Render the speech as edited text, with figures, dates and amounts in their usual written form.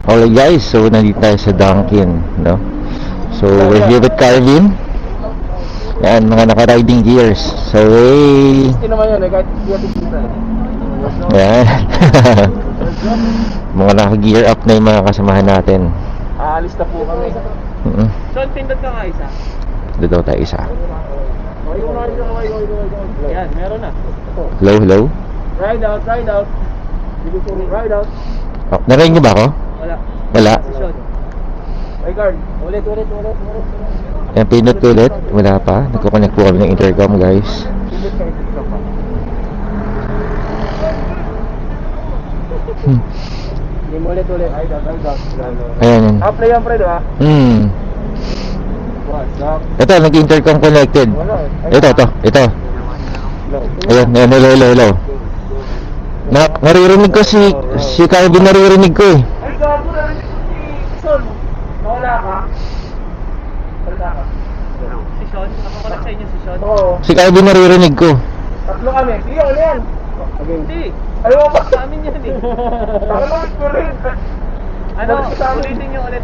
Okay guys, so nandito tayo sa Dunkin, no? So we're here with Carvin. Yan, mga naka-riding gears. So hey! Hindi naman yan, kahit hindi kita. Yan. Mga naka-gear up na yung mga kasamahan natin. Aalis na po kami. So, pindot ka nga isa? Doon daw tayo isa. Yan, meron na. Hello, hello? Ride out, ride out. Ride out. Oh, narinig niyo ba ako? Wala. Wala. Position. Hey guard, ulit. Yan, pinot ko ulit. Wala pa. Nagkoconnect po kami ng intercom, guys. Hindi mo ulit. Ride out. Ayan. Play yan, Fred, ha? Ito, nag-intercom connected. Ito. Ayan, hello. Naririnig ko si Carvin, naririnig ko eh. Ay, gago na rin si Son. Nawala ka? Si Son? Nakakulat sa inyo si Son? Oo. Si Carvin naririnig ko. Tatlo kami. Sige, ano yan? Hindi. Ayaw mo ba? Sa amin yan eh. Ano, ulitin nyo ulit.